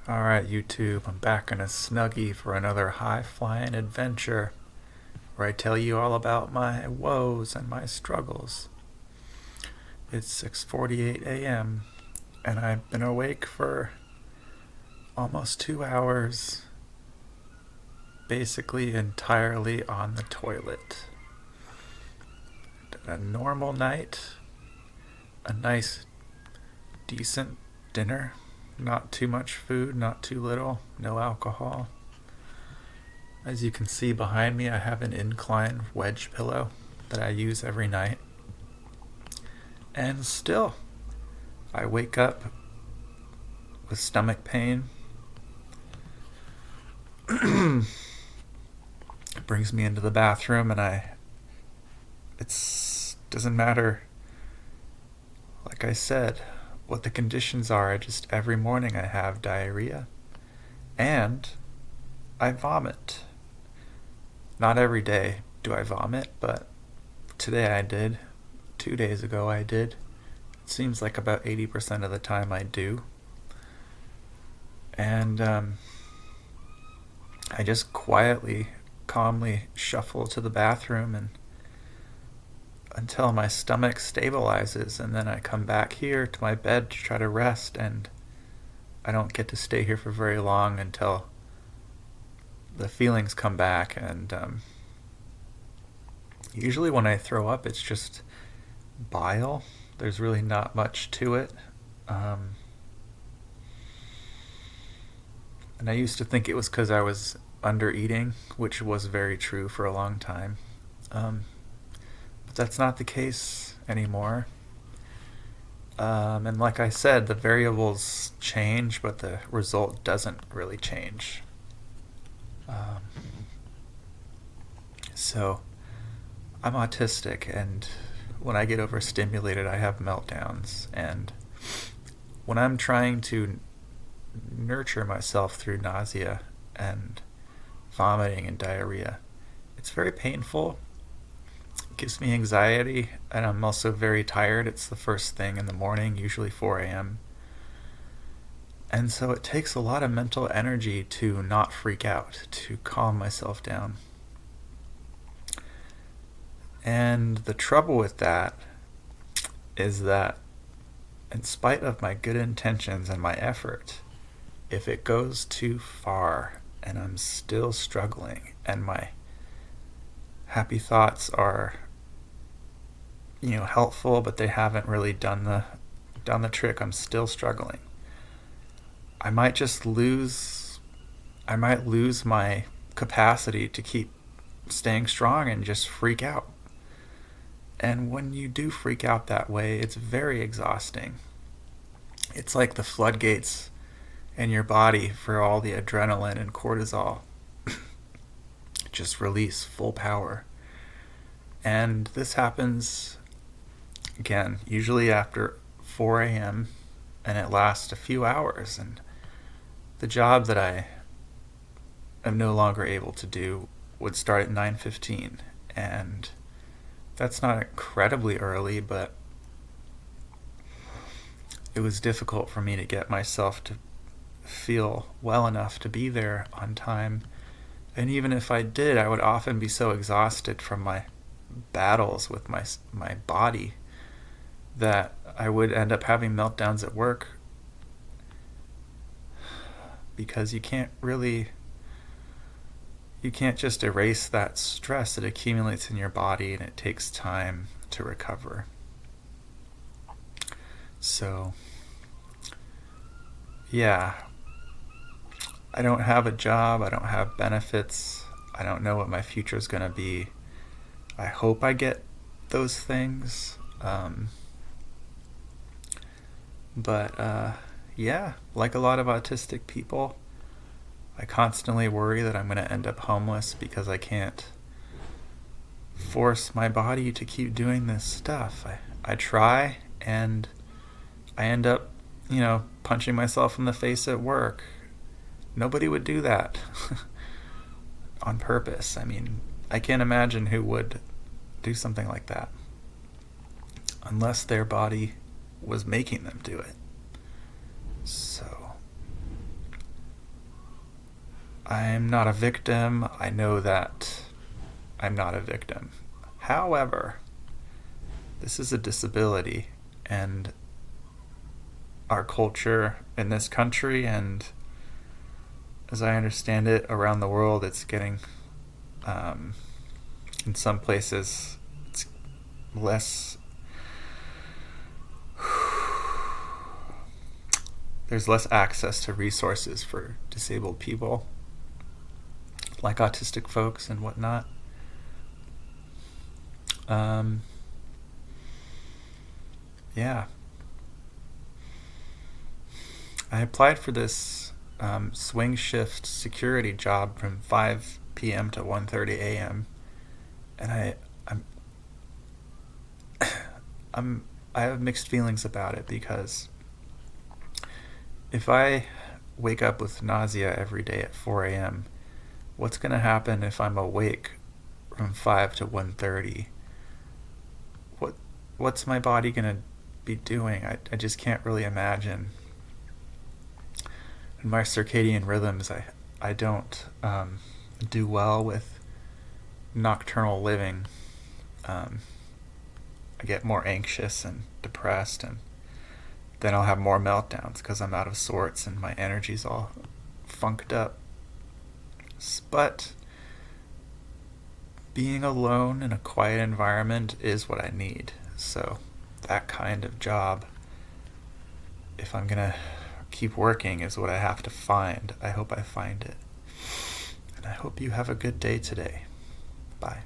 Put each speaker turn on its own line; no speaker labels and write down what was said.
Alright, YouTube, I'm back in a snuggie for another high-flying adventure where I tell you all about my woes and my struggles. It's 6:48 a.m. and I've been awake for almost 2 hours, basically entirely on the toilet. A normal night, a nice, decent dinner, not too much food, not too little, no alcohol. As you can see behind me, I have an incline wedge pillow that I use every night. And still, I wake up with stomach pain. It brings me into the bathroom and it doesn't matter, like I said, what the conditions are. Every morning I have diarrhea and I vomit. Not every day do I vomit, but today I did. 2 days ago I did. It seems like about 80% of the time I do. And I just quietly, calmly shuffle to the bathroom and until my stomach stabilizes, and then I come back here to my bed to try to rest, and I don't get to stay here for very long until the feelings come back. And usually when I throw up, it's just bile. There's really not much to it. And I used to think it was because I was under eating, which was very true for a long time. But that's not the case anymore. And like I said, the variables change, but the result doesn't really change. So I'm autistic, and when I get overstimulated, I have meltdowns. And when I'm trying to nurture myself through nausea and vomiting and diarrhea, it's very painful. It gives me anxiety, and I'm also very tired. It's the first thing in the morning, usually 4 a.m. And so it takes a lot of mental energy to not freak out, to calm myself down. And the trouble with that is that, in spite of my good intentions and my effort, if it goes too far and I'm still struggling and my happy thoughts are, helpful, but they haven't really done the trick, I'm still struggling. I might lose my capacity to keep staying strong and just freak out. And when you do freak out that way, it's very exhausting. It's like the floodgates in your body for all the adrenaline and cortisol just release full power. And this happens, again, usually after 4 a.m., and it lasts a few hours. And the job that I am no longer able to do would start at 9:15, and that's not incredibly early, but it was difficult for me to get myself to feel well enough to be there on time. And even if I did, I would often be so exhausted from my battles with my body that I would end up having meltdowns at work, because you can't just erase that stress. It accumulates in your body and it takes time to recover. So, yeah, I don't have a job, I don't have benefits, I don't know what my future is going to be. I hope I get those things. But yeah, like a lot of autistic people, I constantly worry that I'm going to end up homeless because I can't force my body to keep doing this stuff. I try, and I end up, punching myself in the face at work. Nobody would do that on purpose. I mean, I can't imagine who would do something like that unless their body was making them do it. So I'm not a victim. I know that I'm not a victim. However, this is a disability, and our culture in this country, and as I understand it, around the world, it's getting, um, in some places, it's less. There's less access to resources for disabled people, like autistic folks and whatnot. Um, yeah, I applied for this swing shift security job from 5 p.m. to 1:30 a.m. and I'm I'm I have mixed feelings about it, because if I wake up with nausea every day at 4 a.m., what's going to happen if I'm awake from 5 to 1:30? What what's my body going to be doing? I just can't really imagine. In my circadian rhythms, I don't do well with nocturnal living. Um, I get more anxious and depressed, and then I'll have more meltdowns because I'm out of sorts and my energy's all funked up. But being alone in a quiet environment is what I need. So that kind of job, if I'm gonna keep working, is what I have to find. I hope I find it. And I hope you have a good day today. Bye.